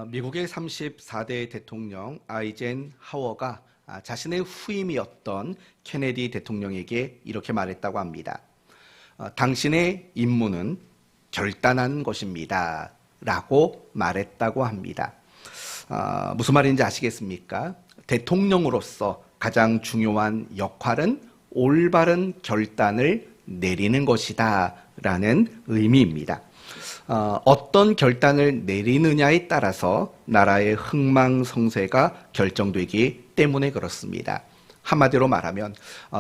미국의 34대 대통령 아이젠 하워가 자신의 후임이었던 케네디 대통령에게 이렇게 말했다고 합니다. 당신의 임무는 결단한 것입니다. 라고 말했다고 합니다. 무슨 말인지 아시겠습니까? 대통령으로서 가장 중요한 역할은 올바른 결단을 내리는 것이다 라는 의미입니다. 어떤 결단을 내리느냐에 따라서 나라의 흥망성쇠가 결정되기 때문에 그렇습니다. 한마디로 말하면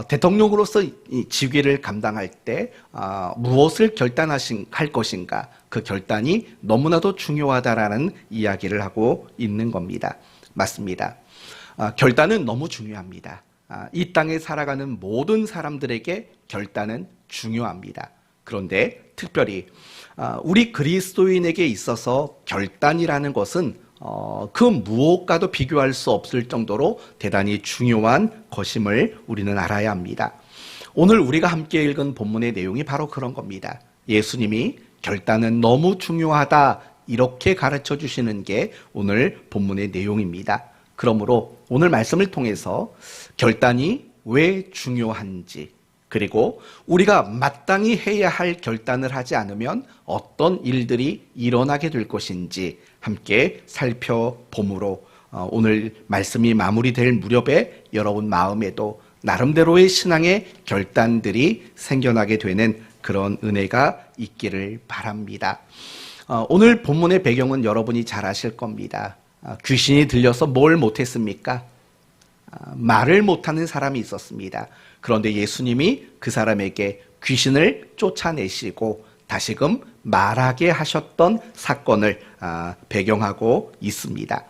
대통령으로서 이 직위를 감당할 때 무엇을 할 것인가, 그 결단이 너무나도 중요하다라는 이야기를 하고 있는 겁니다. 맞습니다. 결단은 너무 중요합니다. 이 땅에 살아가는 모든 사람들에게 결단은 중요합니다. 그런데 특별히 우리 그리스도인에게 있어서 결단이라는 것은 그 무엇과도 비교할 수 없을 정도로 대단히 중요한 것임을 우리는 알아야 합니다. 오늘 우리가 함께 읽은 본문의 내용이 바로 그런 겁니다. 예수님이 결단은 너무 중요하다 이렇게 가르쳐 주시는 게 오늘 본문의 내용입니다. 그러므로 오늘 말씀을 통해서 결단이 왜 중요한지, 그리고 우리가 마땅히 해야 할 결단을 하지 않으면 어떤 일들이 일어나게 될 것인지 함께 살펴보므로 오늘 말씀이 마무리될 무렵에 여러분 마음에도 나름대로의 신앙의 결단들이 생겨나게 되는 그런 은혜가 있기를 바랍니다. 오늘 본문의 배경은 여러분이 잘 아실 겁니다. 귀신이 들려서 뭘 못했습니까? 말을 못하는 사람이 있었습니다. 그런데 예수님이 그 사람에게 귀신을 쫓아내시고 다시금 말하게 하셨던 사건을 배경하고 있습니다.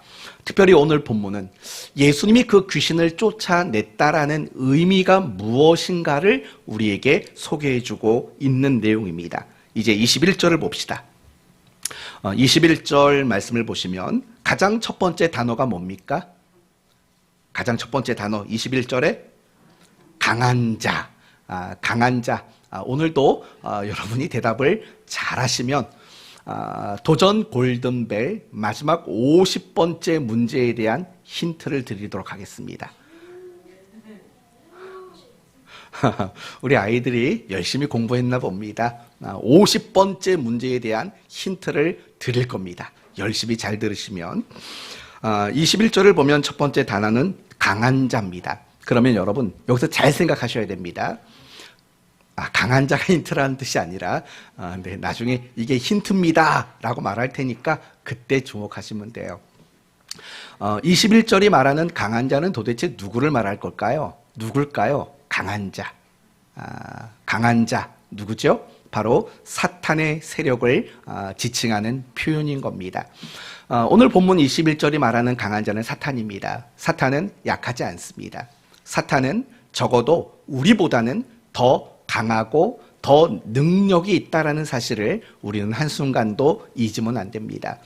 특별히 오늘 본문은 예수님이 그 귀신을 쫓아냈다라는 의미가 무엇인가를 우리에게 소개해주고 있는 내용입니다. 이제 21절을 봅시다. 21절 말씀을 보시면 가장 첫 번째 단어가 뭡니까? 가장 첫 번째 단어 21절에 강한 자, 강한 자. 오늘도 여러분이 대답을 잘하시면 도전 골든벨 마지막 50번째 문제에 대한 힌트를 드리도록 하겠습니다. 우리 아이들이 열심히 공부했나 봅니다. 50번째 문제에 대한 힌트를 드릴 겁니다. 열심히 잘 들으시면 21절을 보면 첫 번째 단어는 강한 자입니다. 그러면 여러분 여기서 잘 생각하셔야 됩니다. 강한 자가 힌트라는 뜻이 아니라 네, 나중에 이게 힌트입니다 라고 말할 테니까 그때 주목하시면 돼요. 21절이 말하는 강한 자는 도대체 누구를 말할 걸까요? 누굴까요? 강한 자. 강한 자 누구죠? 바로 사탄의 세력을 지칭하는 표현인 겁니다. 오늘 본문 21절이 말하는 강한 자는 사탄입니다. 사탄은 약하지 않습니다. 사탄은 적어도 우리보다는 더 강하고 더 능력이 있다라는 사실을 우리는 한순간도 잊으면 안 됩니다.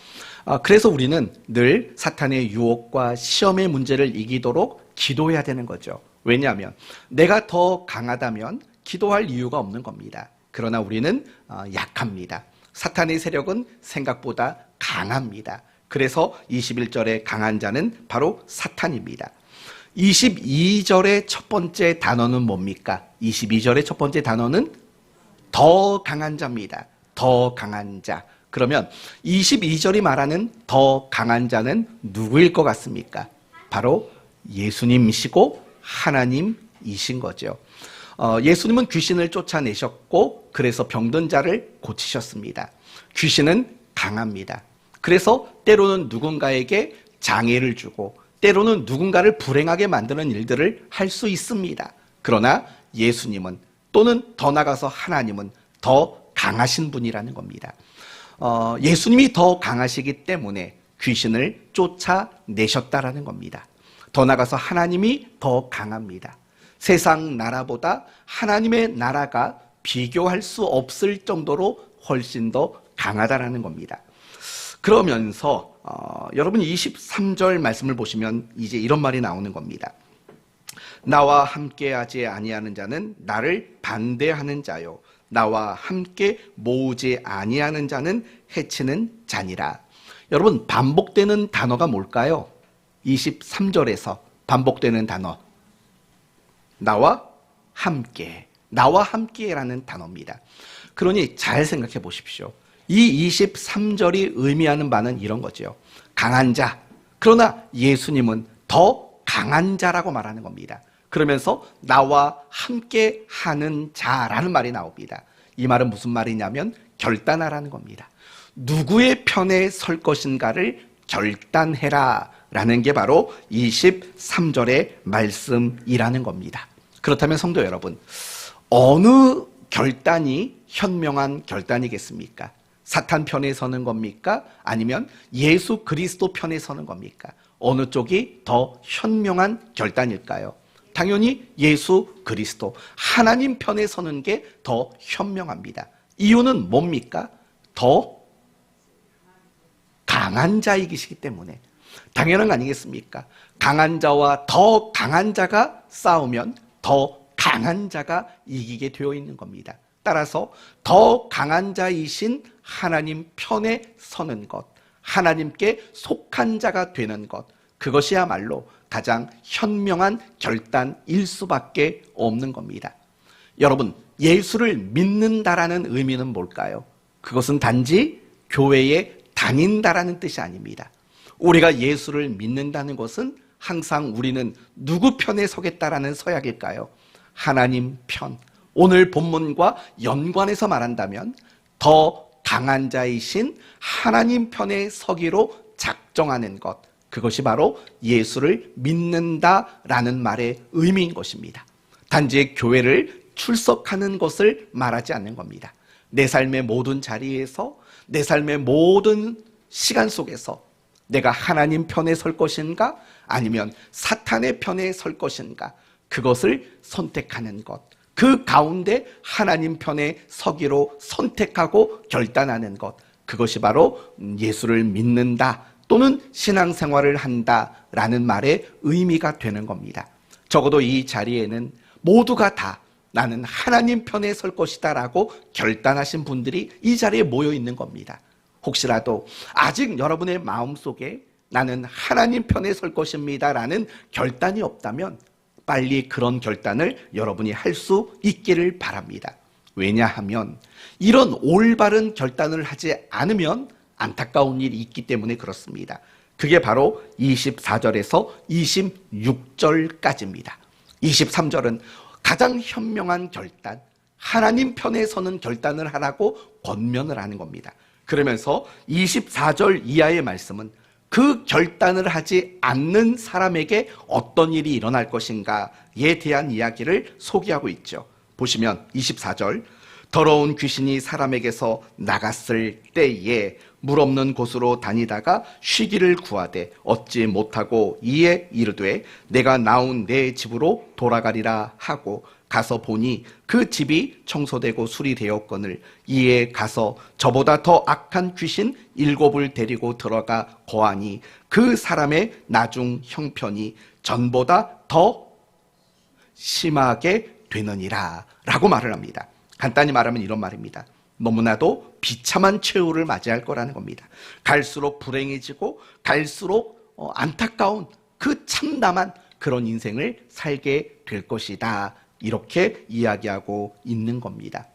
그래서 우리는 늘 사탄의 유혹과 시험의 문제를 이기도록 기도해야 되는 거죠. 왜냐하면 내가 더 강하다면 기도할 이유가 없는 겁니다. 그러나 우리는 약합니다. 사탄의 세력은 생각보다 강합니다. 그래서 21절의 강한 자는 바로 사탄입니다. 22절의 첫 번째 단어는 뭡니까? 22절의 첫 번째 단어는 더 강한 자입니다. 더 강한 자. 그러면 22절이 말하는 더 강한 자는 누구일 것 같습니까? 바로 예수님이시고 하나님이신 거죠. 예수님은 귀신을 쫓아내셨고 그래서 병든 자를 고치셨습니다. 귀신은 강합니다. 그래서 때로는 누군가에게 장애를 주고 때로는 누군가를 불행하게 만드는 일들을 할 수 있습니다. 그러나 예수님은 또는 더 나아가서 하나님은 더 강하신 분이라는 겁니다. 예수님이 더 강하시기 때문에 귀신을 쫓아내셨다라는 겁니다. 더 나아가서 하나님이 더 강합니다. 세상 나라보다 하나님의 나라가 비교할 수 없을 정도로 훨씬 더 강하다라는 겁니다. 그러면서 여러분 23절 말씀을 보시면 이제 이런 말이 나오는 겁니다. 나와 함께하지 아니하는 자는 나를 반대하는 자요 나와 함께 모으지 아니하는 자는 해치는 자니라. 여러분, 반복되는 단어가 뭘까요? 23절에서 반복되는 단어. 나와 함께. 나와 함께라는 단어입니다. 그러니 잘 생각해 보십시오. 이 23절이 의미하는 바는 이런 거죠. 강한 자. 그러나 예수님은 더 강한 자라고 말하는 겁니다. 그러면서 나와 함께 하는 자라는 말이 나옵니다. 이 말은 무슨 말이냐면 결단하라는 겁니다. 누구의 편에 설 것인가를 결단해라 라는 게 바로 23절의 말씀이라는 겁니다. 그렇다면 성도 여러분, 어느 결단이 현명한 결단이겠습니까? 사탄 편에 서는 겁니까? 아니면 예수 그리스도 편에 서는 겁니까? 어느 쪽이 더 현명한 결단일까요? 당연히 예수 그리스도, 하나님 편에 서는 게 더 현명합니다. 이유는 뭡니까? 더 강한 자이시기 때문에. 당연한 거 아니겠습니까? 강한 자와 더 강한 자가 싸우면 더 강한 자가 이기게 되어 있는 겁니다. 따라서 더 강한 자이신 하나님 편에 서는 것, 하나님께 속한 자가 되는 것, 그것이야말로 가장 현명한 결단일 수밖에 없는 겁니다. 여러분, 예수를 믿는다라는 의미는 뭘까요? 그것은 단지 교회에 다닌다라는 뜻이 아닙니다. 우리가 예수를 믿는다는 것은 항상 우리는 누구 편에 서겠다라는 서약일까요? 하나님 편. 오늘 본문과 연관해서 말한다면 더 강한 자이신 하나님 편에 서기로 작정하는 것, 그것이 바로 예수를 믿는다라는 말의 의미인 것입니다. 단지 교회를 출석하는 것을 말하지 않는 겁니다. 내 삶의 모든 자리에서, 내 삶의 모든 시간 속에서 내가 하나님 편에 설 것인가 아니면 사탄의 편에 설 것인가, 그것을 선택하는 것, 그 가운데 하나님 편에 서기로 선택하고 결단하는 것, 그것이 바로 예수를 믿는다 또는 신앙생활을 한다라는 말의 의미가 되는 겁니다. 적어도 이 자리에는 모두가 다 나는 하나님 편에 설 것이다 라고 결단하신 분들이 이 자리에 모여 있는 겁니다. 혹시라도 아직 여러분의 마음속에 나는 하나님 편에 설 것입니다 라는 결단이 없다면 빨리 그런 결단을 여러분이 할 수 있기를 바랍니다. 왜냐하면 이런 올바른 결단을 하지 않으면 안타까운 일이 있기 때문에 그렇습니다. 그게 바로 24절에서 26절까지입니다. 23절은 가장 현명한 결단, 하나님 편에 서는 결단을 하라고 권면을 하는 겁니다. 그러면서 24절 이하의 말씀은 그 결단을 하지 않는 사람에게 어떤 일이 일어날 것인가에 대한 이야기를 소개하고 있죠. 보시면 24절, 더러운 귀신이 사람에게서 나갔을 때에 물 없는 곳으로 다니다가 쉬기를 구하되 얻지 못하고 이에 이르되 내가 나온 내 집으로 돌아가리라 하고 가서 보니 그 집이 청소되고 수리되었거늘 이에 가서 저보다 더 악한 귀신 7을 데리고 들어가 거하니 그 사람의 나중 형편이 전보다 더 심하게 되느니라 라고 말을 합니다. 간단히 말하면 이런 말입니다. 너무나도 비참한 최후를 맞이할 거라는 겁니다. 갈수록 불행해지고 갈수록 안타까운 그 참담한 그런 인생을 살게 될 것이다, 이렇게 이야기하고 있는 겁니다.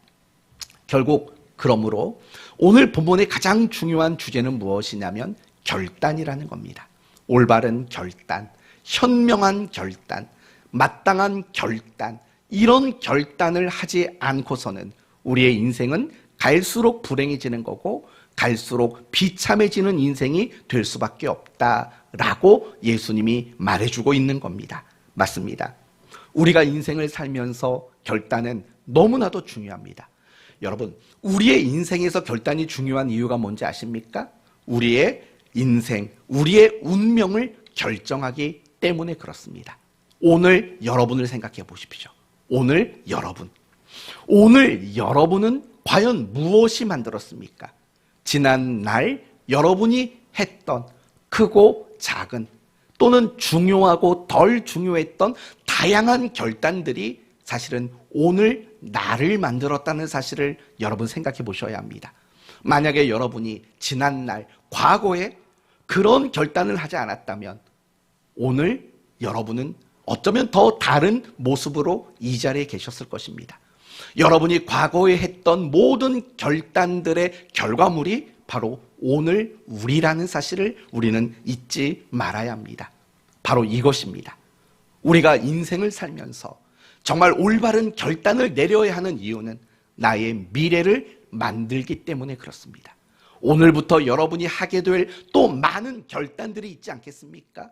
결국 그러므로 오늘 본문의 가장 중요한 주제는 무엇이냐면 결단이라는 겁니다. 올바른 결단, 현명한 결단, 마땅한 결단, 이런 결단을 하지 않고서는 우리의 인생은 갈수록 불행해지는 거고 갈수록 비참해지는 인생이 될 수밖에 없다라고 예수님이 말해주고 있는 겁니다. 맞습니다. 우리가 인생을 살면서 결단은 너무나도 중요합니다. 여러분, 우리의 인생에서 결단이 중요한 이유가 뭔지 아십니까? 우리의 인생, 우리의 운명을 결정하기 때문에 그렇습니다. 오늘 여러분을 생각해 보십시오. 오늘 여러분은 과연 무엇이 만들었습니까? 지난 날 여러분이 했던 크고 작은 또는 중요하고 덜 중요했던 다양한 결단들이 사실은 오늘 나를 만들었다는 사실을 여러분 생각해 보셔야 합니다. 만약에 여러분이 지난 날 과거에 그런 결단을 하지 않았다면 오늘 여러분은 어쩌면 더 다른 모습으로 이 자리에 계셨을 것입니다. 여러분이 과거에 했던 모든 결단들의 결과물이 바로 오늘 우리라는 사실을 우리는 잊지 말아야 합니다. 바로 이것입니다. 우리가 인생을 살면서 정말 올바른 결단을 내려야 하는 이유는 나의 미래를 만들기 때문에 그렇습니다. 오늘부터 여러분이 하게 될 또 많은 결단들이 있지 않겠습니까?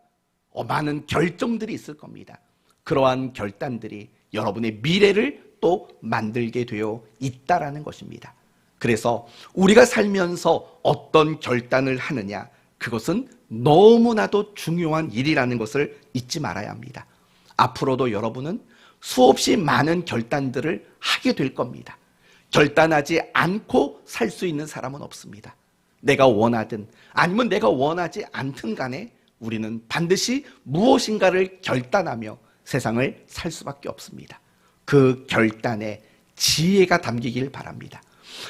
많은 결정들이 있을 겁니다. 그러한 결단들이 여러분의 미래를 또 만들게 되어 있다라는 것입니다. 그래서 우리가 살면서 어떤 결단을 하느냐, 그것은 너무나도 중요한 일이라는 것을 잊지 말아야 합니다. 앞으로도 여러분은 수없이 많은 결단들을 하게 될 겁니다. 결단하지 않고 살 수 있는 사람은 없습니다. 내가 원하든 아니면 내가 원하지 않든 간에 우리는 반드시 무엇인가를 결단하며 세상을 살 수밖에 없습니다. 그 결단에 지혜가 담기길 바랍니다.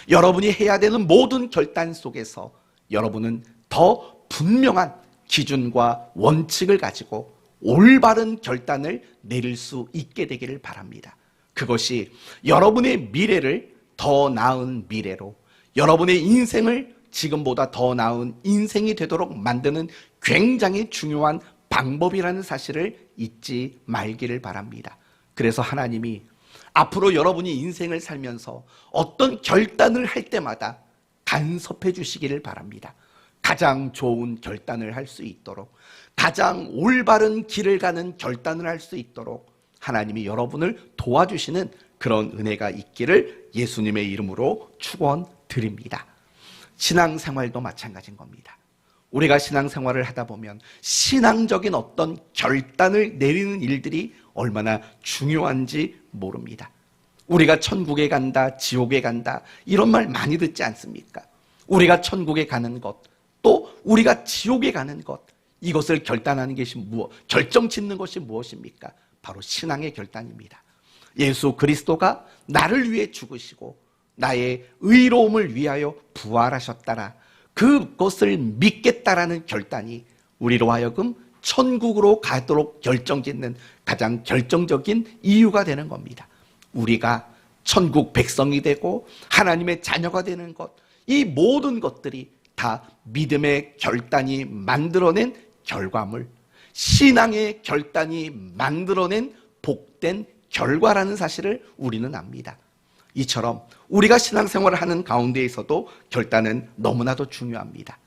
여러분이 해야 되는 모든 결단 속에서 여러분은 더 분명한 기준과 원칙을 가지고 올바른 결단을 내릴 수 있게 되기를 바랍니다. 그것이 여러분의 미래를 더 나은 미래로, 여러분의 인생을 지금보다 더 나은 인생이 되도록 만드는 굉장히 중요한 방법이라는 사실을 잊지 말기를 바랍니다. 그래서 하나님이 앞으로 여러분이 인생을 살면서 어떤 결단을 할 때마다 간섭해 주시기를 바랍니다. 가장 좋은 결단을 할 수 있도록, 가장 올바른 길을 가는 결단을 할 수 있도록 하나님이 여러분을 도와주시는 그런 은혜가 있기를 예수님의 이름으로 축원드립니다. 신앙생활도 마찬가지인 겁니다. 우리가 신앙생활을 하다 보면 신앙적인 어떤 결단을 내리는 일들이 얼마나 중요한지 모릅니다. 우리가 천국에 간다, 지옥에 간다, 이런 말 많이 듣지 않습니까? 우리가 천국에 가는 것, 또 우리가 지옥에 가는 것, 이것을 결단하는 것이 결정짓는 것이 무엇입니까? 바로 신앙의 결단입니다. 예수 그리스도가 나를 위해 죽으시고 나의 의로움을 위하여 부활하셨다라, 그것을 믿겠다라는 결단이 우리로 하여금 천국으로 가도록 결정짓는 가장 결정적인 이유가 되는 겁니다. 우리가 천국 백성이 되고 하나님의 자녀가 되는 것, 이 모든 것들이 다 믿음의 결단이 만들어낸 결과물, 신앙의 결단이 만들어낸 복된 결과라는 사실을 우리는 압니다. 이처럼 우리가 신앙생활을 하는 가운데에서도 결단은 너무나도 중요합니다.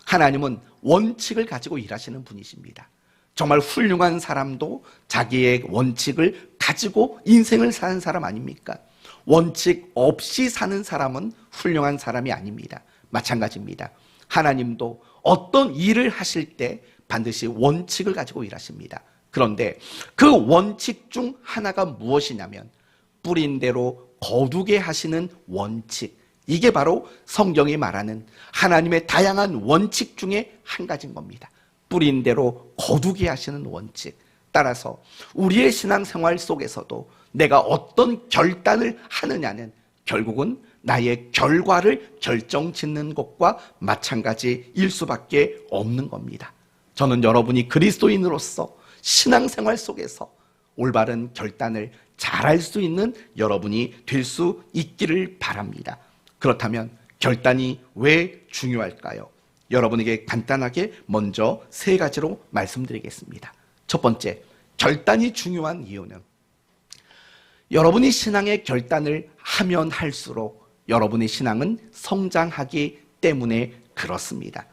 하나님은 원칙을 가지고 일하시는 분이십니다. 정말 훌륭한 사람도 자기의 원칙을 가지고 인생을 사는 사람 아닙니까? 원칙 없이 사는 사람은 훌륭한 사람이 아닙니다. 마찬가지입니다. 하나님도 어떤 일을 하실 때 반드시 원칙을 가지고 일하십니다. 그런데 그 원칙 중 하나가 무엇이냐면 뿌린 대로 거두게 하시는 원칙, 이게 바로 성경이 말하는 하나님의 다양한 원칙 중에 한 가지인 겁니다. 뿌린 대로 거두게 하시는 원칙. 따라서 우리의 신앙생활 속에서도 내가 어떤 결단을 하느냐는 결국은 나의 결과를 결정짓는 것과 마찬가지일 수밖에 없는 겁니다. 저는 여러분이 그리스도인으로서 신앙생활 속에서 올바른 결단을 잘할 수 있는 여러분이 될 수 있기를 바랍니다. 그렇다면 결단이 왜 중요할까요? 여러분에게 간단하게 먼저 세 가지로 말씀드리겠습니다. 첫 번째, 결단이 중요한 이유는 여러분이 신앙의 결단을 하면 할수록 여러분의 신앙은 성장하기 때문에 그렇습니다.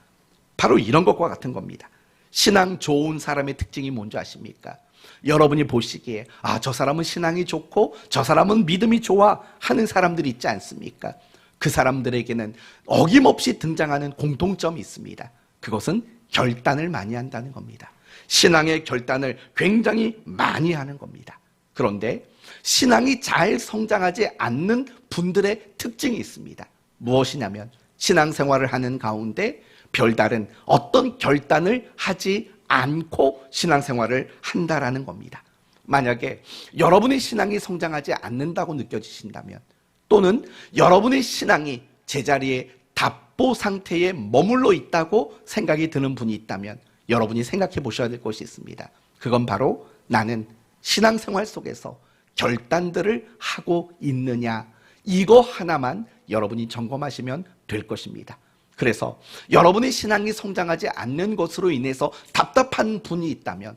바로 이런 것과 같은 겁니다. 신앙 좋은 사람의 특징이 뭔지 아십니까? 여러분이 보시기에 저 사람은 신앙이 좋고 저 사람은 믿음이 좋아 하는 사람들이 있지 않습니까? 그 사람들에게는 어김없이 등장하는 공통점이 있습니다. 그것은 결단을 많이 한다는 겁니다. 신앙의 결단을 굉장히 많이 하는 겁니다. 그런데 신앙이 잘 성장하지 않는 분들의 특징이 있습니다. 무엇이냐면 신앙생활을 하는 가운데 별다른 어떤 결단을 하지 않고 신앙생활을 한다라는 겁니다. 만약에 여러분의 신앙이 성장하지 않는다고 느껴지신다면, 또는 여러분의 신앙이 제자리에 답보 상태에 머물러 있다고 생각이 드는 분이 있다면 여러분이 생각해 보셔야 될 것이 있습니다. 그건 바로 나는 신앙생활 속에서 결단들을 하고 있느냐, 이거 하나만 여러분이 점검하시면 될 것입니다. 그래서 여러분의 신앙이 성장하지 않는 것으로 인해서 답답한 분이 있다면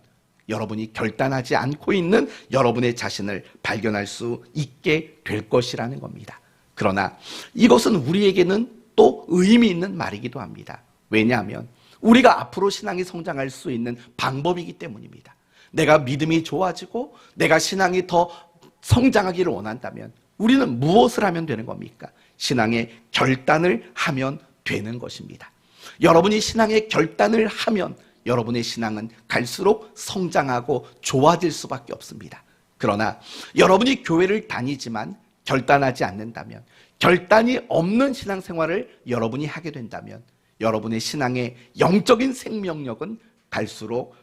여러분이 결단하지 않고 있는 여러분의 자신을 발견할 수 있게 될 것이라는 겁니다. 그러나 이것은 우리에게는 또 의미 있는 말이기도 합니다. 왜냐하면 우리가 앞으로 신앙이 성장할 수 있는 방법이기 때문입니다. 내가 믿음이 좋아지고 내가 신앙이 더 성장하기를 원한다면 우리는 무엇을 하면 되는 겁니까? 신앙의 결단을 하면 되는 것입니다. 여러분이 신앙의 결단을 하면 여러분의 신앙은 갈수록 성장하고 좋아질 수밖에 없습니다. 그러나 여러분이 교회를 다니지만 결단하지 않는다면, 결단이 없는 신앙생활을 여러분이 하게 된다면 여러분의 신앙의 영적인 생명력은 갈수록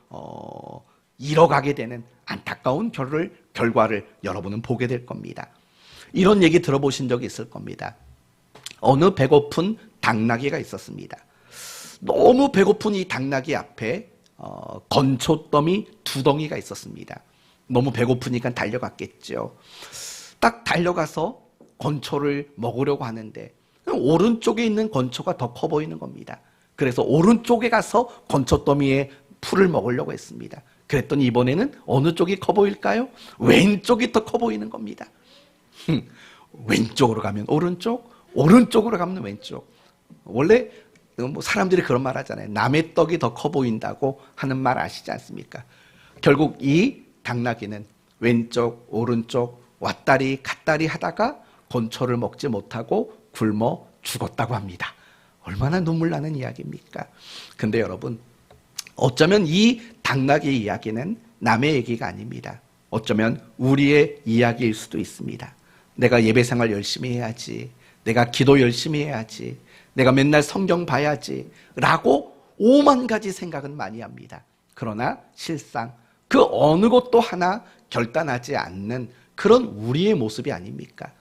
잃어가게 되는 안타까운 결과를 여러분은 보게 될 겁니다. 이런 얘기 들어보신 적이 있을 겁니다. 어느 배고픈 당나귀가 있었습니다. 너무 배고픈 이 당나귀 앞에 건초더미 2덩이가 있었습니다. 너무 배고프니까 달려갔겠죠. 딱 달려가서 건초를 먹으려고 하는데 오른쪽에 있는 건초가 더 커 보이는 겁니다. 그래서 오른쪽에 가서 건초더미의 풀을 먹으려고 했습니다. 그랬더니 이번에는 어느 쪽이 커 보일까요? 왼쪽이 더 커 보이는 겁니다. 왼쪽으로 가면 오른쪽, 오른쪽으로 가면 왼쪽. 원래 뭐 사람들이 그런 말 하잖아요. 남의 떡이 더 커 보인다고 하는 말 아시지 않습니까? 결국 이 당나귀는 왼쪽, 오른쪽 왔다리 갔다리 하다가 건초를 먹지 못하고 굶어 죽었다고 합니다. 얼마나 눈물 나는 이야기입니까? 근데 여러분, 어쩌면 이 당나귀의 이야기는 남의 얘기가 아닙니다. 어쩌면 우리의 이야기일 수도 있습니다. 내가 예배생활 열심히 해야지, 내가 기도 열심히 해야지, 내가 맨날 성경 봐야지 라고 5만 가지 생각은 많이 합니다. 그러나 실상 그 어느 것도 하나 결단하지 않는 그런 우리의 모습이 아닙니까?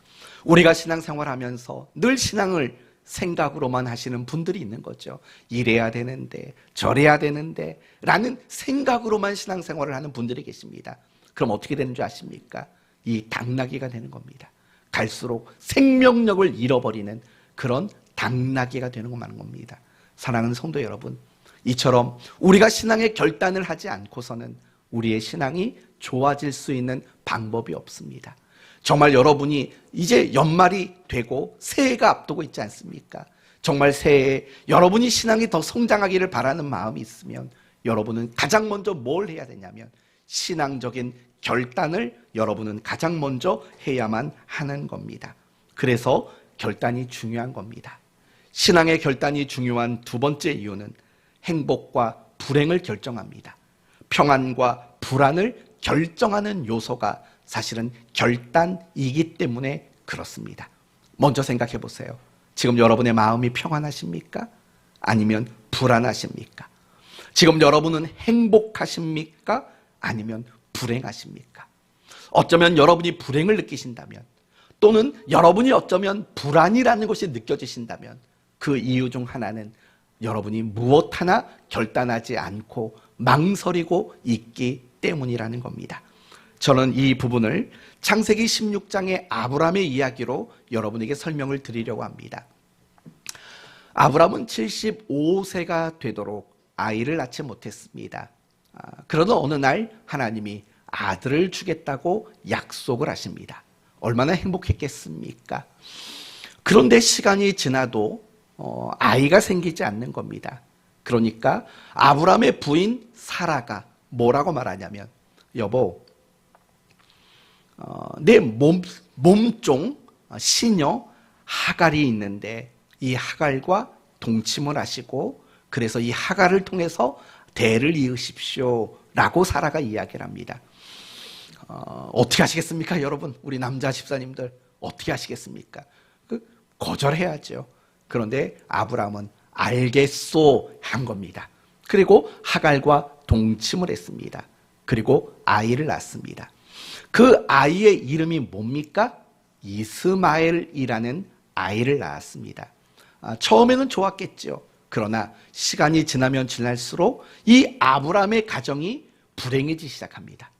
우리가 신앙생활하면서 늘 신앙을 생각으로만 하시는 분들이 있는 거죠. 이래야 되는데 저래야 되는데 라는 생각으로만 신앙생활을 하는 분들이 계십니다. 그럼 어떻게 되는 줄 아십니까? 이 당나귀가 되는 겁니다. 갈수록 생명력을 잃어버리는 그런 당나귀가 되는 것만 겁니다. 사랑하는 성도 여러분, 이처럼 우리가 신앙의 결단을 하지 않고서는 우리의 신앙이 좋아질 수 있는 방법이 없습니다. 정말 여러분이 이제 연말이 되고 새해가 앞두고 있지 않습니까? 정말 새해에 여러분이 신앙이 더 성장하기를 바라는 마음이 있으면 여러분은 가장 먼저 뭘 해야 되냐면 신앙적인 결단을 여러분은 가장 먼저 해야만 하는 겁니다. 그래서 결단이 중요한 겁니다. 신앙의 결단이 중요한 두 번째 이유는 행복과 불행을 결정합니다. 평안과 불안을 결정하는 요소가 사실은 결단이기 때문에 그렇습니다. 먼저 생각해 보세요. 지금 여러분의 마음이 평안하십니까? 아니면 불안하십니까? 지금 여러분은 행복하십니까? 아니면 불행하십니까? 어쩌면 여러분이 불행을 느끼신다면, 또는 여러분이 어쩌면 불안이라는 것이 느껴지신다면 그 이유 중 하나는 여러분이 무엇 하나 결단하지 않고 망설이고 있기 때문이라는 겁니다. 저는 이 부분을 창세기 16장의 아브라함의 이야기로 여러분에게 설명을 드리려고 합니다. 아브라함은 75세가 되도록 아이를 낳지 못했습니다. 그러던 어느 날 하나님이 아들을 주겠다고 약속을 하십니다. 얼마나 행복했겠습니까? 그런데 시간이 지나도 아이가 생기지 않는 겁니다. 그러니까 아브라함의 부인 사라가 뭐라고 말하냐면, 여보, 내 몸종 시녀 하갈이 있는데 이 하갈과 동침을 하시고 그래서 이 하갈을 통해서 대를 이으십시오 라고 사라가 이야기를 합니다. 어떻게 하시겠습니까 여러분? 우리 남자 집사님들 어떻게 하시겠습니까? 거절해야죠. 그런데 아브라함은 알겠소 한 겁니다. 그리고 하갈과 동침을 했습니다. 그리고 아이를 낳습니다. 그 아이의 이름이 뭡니까? 이스마엘이라는 아이를 낳았습니다. 처음에는 좋았겠죠. 그러나 시간이 지나면 지날수록 이 아브라함의 가정이 불행해지기 시작합니다.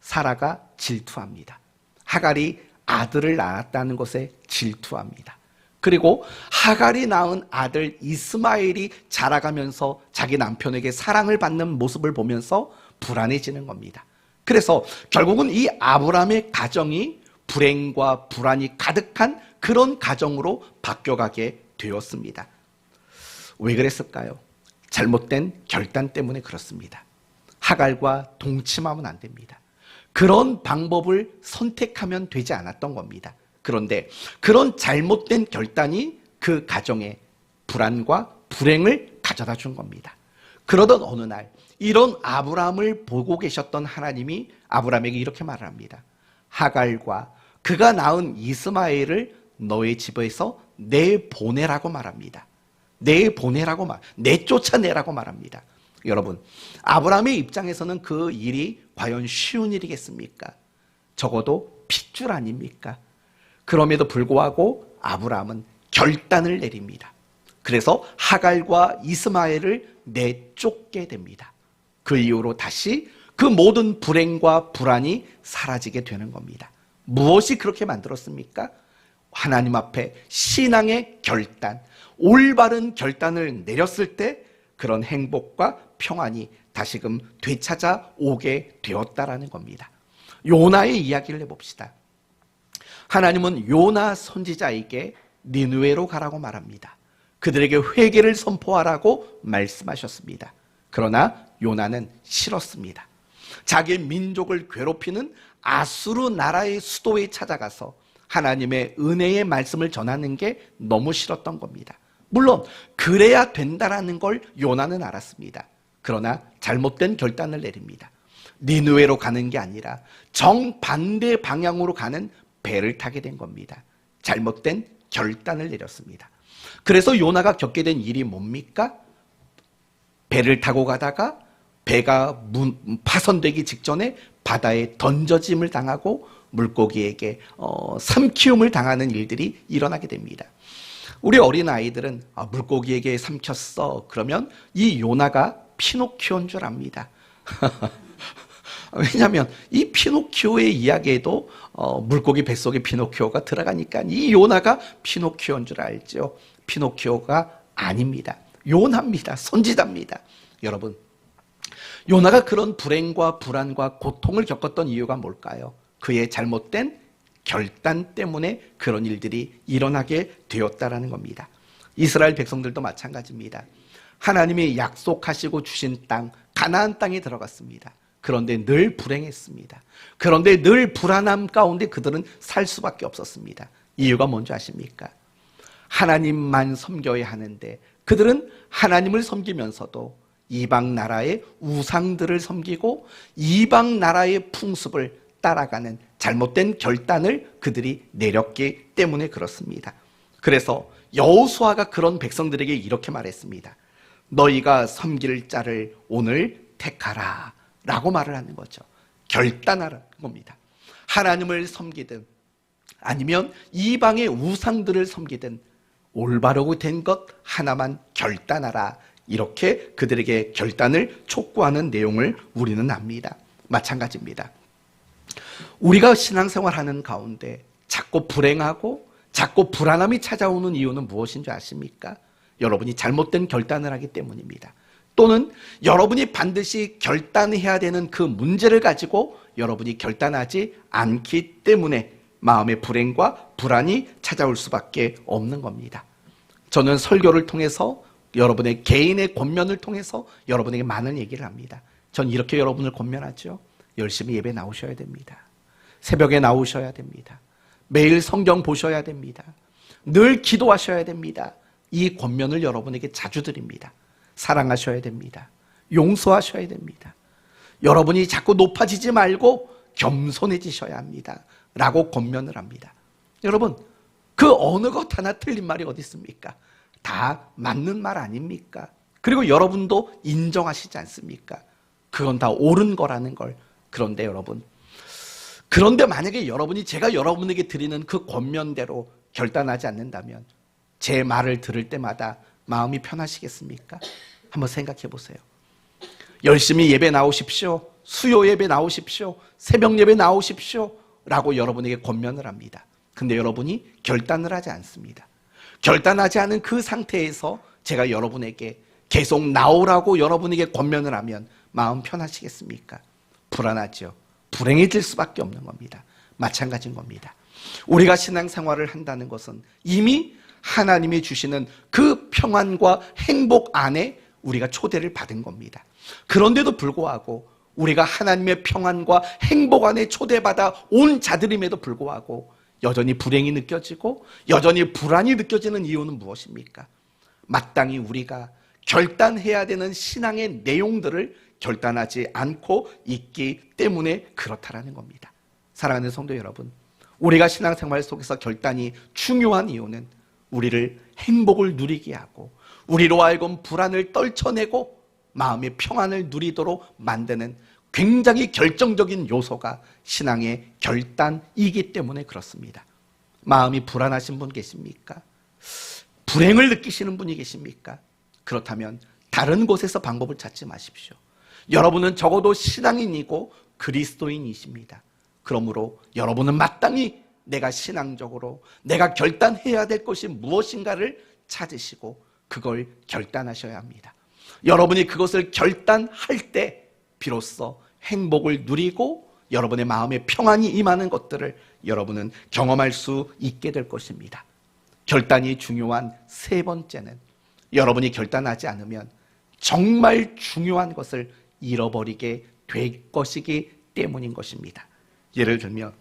사라가 질투합니다. 하갈이 아들을 낳았다는 것에 질투합니다. 그리고 하갈이 낳은 아들 이스마엘이 자라가면서 자기 남편에게 사랑을 받는 모습을 보면서 불안해지는 겁니다. 그래서 결국은 이 아브라함의 가정이 불행과 불안이 가득한 그런 가정으로 바뀌어가게 되었습니다. 왜 그랬을까요? 잘못된 결단 때문에 그렇습니다. 하갈과 동침하면 안 됩니다. 그런 방법을 선택하면 되지 않았던 겁니다. 그런데 그런 잘못된 결단이 그 가정에 불안과 불행을 가져다 준 겁니다. 그러던 어느 날 이런 아브라함을 보고 계셨던 하나님이 아브라함에게 이렇게 말을 합니다. 하갈과 그가 낳은 이스마엘을 너의 집에서 내보내라고 말합니다. 내쫓아내라고 말합니다. 여러분, 아브라함의 입장에서는 그 일이 과연 쉬운 일이겠습니까? 적어도 핏줄 아닙니까? 그럼에도 불구하고 아브라함은 결단을 내립니다. 그래서 하갈과 이스마엘을 내쫓게 됩니다. 그 이후로 다시 그 모든 불행과 불안이 사라지게 되는 겁니다. 무엇이 그렇게 만들었습니까? 하나님 앞에 신앙의 결단, 올바른 결단을 내렸을 때 그런 행복과 평안이 다시금 되찾아오게 되었다라는 겁니다. 요나의 이야기를 해봅시다. 하나님은 요나 선지자에게 니느웨로 가라고 말합니다. 그들에게 회개를 선포하라고 말씀하셨습니다. 그러나 요나는 싫었습니다. 자기 민족을 괴롭히는 아수르 나라의 수도에 찾아가서 하나님의 은혜의 말씀을 전하는 게 너무 싫었던 겁니다. 물론 그래야 된다라는 걸 요나는 알았습니다. 그러나 잘못된 결단을 내립니다. 니느웨로 가는 게 아니라 정반대 방향으로 가는 배를 타게 된 겁니다. 잘못된 결단을 내렸습니다. 그래서 요나가 겪게 된 일이 뭡니까? 배를 타고 가다가 배가 파손되기 직전에 바다에 던져짐을 당하고 물고기에게 삼키움을 당하는 일들이 일어나게 됩니다. 우리 어린아이들은 물고기에게 삼켰어. 그러면 이 요나가 피노키오인 줄 압니다. 왜냐하면 이 피노키오의 이야기에도 물고기 뱃속에 피노키오가 들어가니까 이 요나가 피노키오인 줄 알죠. 피노키오가 아닙니다. 요나입니다. 선지자입니다. 여러분, 요나가 그런 불행과 불안과 고통을 겪었던 이유가 뭘까요? 그의 잘못된 결단 때문에 그런 일들이 일어나게 되었다라는 겁니다. 이스라엘 백성들도 마찬가지입니다. 하나님이 약속하시고 주신 땅, 가나안 땅에 들어갔습니다. 그런데 늘 불행했습니다. 그런데 늘 불안함 가운데 그들은 살 수밖에 없었습니다. 이유가 뭔지 아십니까? 하나님만 섬겨야 하는데 그들은 하나님을 섬기면서도 이방 나라의 우상들을 섬기고 이방 나라의 풍습을 따라가는 잘못된 결단을 그들이 내렸기 때문에 그렇습니다. 그래서 여호수아가 그런 백성들에게 이렇게 말했습니다. 너희가 섬길 자를 오늘 택하라 라고 말을 하는 거죠. 결단하라는 겁니다. 하나님을 섬기든 아니면 이방의 우상들을 섬기든 올바르고 된 것 하나만 결단하라. 이렇게 그들에게 결단을 촉구하는 내용을 우리는 압니다. 마찬가지입니다. 우리가 신앙생활하는 가운데 자꾸 불행하고 자꾸 불안함이 찾아오는 이유는 무엇인지 아십니까? 여러분이 잘못된 결단을 하기 때문입니다. 또는 여러분이 반드시 결단해야 되는 그 문제를 가지고 여러분이 결단하지 않기 때문에 마음의 불행과 불안이 찾아올 수밖에 없는 겁니다. 저는 설교를 통해서 여러분의 개인의 권면을 통해서 여러분에게 많은 얘기를 합니다. 전 이렇게 여러분을 권면하죠. 열심히 예배 나오셔야 됩니다. 새벽에 나오셔야 됩니다. 매일 성경 보셔야 됩니다. 늘 기도하셔야 됩니다. 이 권면을 여러분에게 자주 드립니다. 사랑하셔야 됩니다. 용서하셔야 됩니다. 여러분이 자꾸 높아지지 말고 겸손해지셔야 합니다. 라고 권면을 합니다. 여러분, 그 어느 것 하나 틀린 말이 어디 있습니까? 다 맞는 말 아닙니까? 그리고 여러분도 인정하시지 않습니까? 그건 다 옳은 거라는 걸. 그런데 여러분, 그런데 만약에 여러분이 제가 여러분에게 드리는 그 권면대로 결단하지 않는다면 제 말을 들을 때마다 마음이 편하시겠습니까? 한번 생각해 보세요. 열심히 예배 나오십시오. 수요 예배 나오십시오. 새벽 예배 나오십시오. 라고 여러분에게 권면을 합니다. 근데 여러분이 결단을 하지 않습니다. 결단하지 않은 그 상태에서 제가 여러분에게 계속 나오라고 여러분에게 권면을 하면 마음 편하시겠습니까? 불안하죠. 불행해질 수밖에 없는 겁니다. 마찬가지인 겁니다. 우리가 신앙생활을 한다는 것은 이미 하나님이 주시는 그 평안과 행복 안에 우리가 초대를 받은 겁니다. 그런데도 불구하고 우리가 하나님의 평안과 행복 안에 초대받아 온 자들임에도 불구하고 여전히 불행이 느껴지고 여전히 불안이 느껴지는 이유는 무엇입니까? 마땅히 우리가 결단해야 되는 신앙의 내용들을 결단하지 않고 있기 때문에 그렇다라는 겁니다. 사랑하는 성도 여러분, 우리가 신앙생활 속에서 결단이 중요한 이유는 우리를 행복을 누리게 하고 우리로 하여금 불안을 떨쳐내고 마음의 평안을 누리도록 만드는 굉장히 결정적인 요소가 신앙의 결단이기 때문에 그렇습니다. 마음이 불안하신 분 계십니까? 불행을 느끼시는 분이 계십니까? 그렇다면 다른 곳에서 방법을 찾지 마십시오. 여러분은 적어도 신앙인이고 그리스도인이십니다. 그러므로 여러분은 마땅히 내가 신앙적으로 내가 결단해야 될 것이 무엇인가를 찾으시고 그걸 결단하셔야 합니다. 여러분이 그것을 결단할 때 비로소 행복을 누리고 여러분의 마음에 평안이 임하는 것들을 여러분은 경험할 수 있게 될 것입니다. 결단이 중요한 세 번째는 여러분이 결단하지 않으면 정말 중요한 것을 잃어버리게 될 것이기 때문인 것입니다. 예를 들면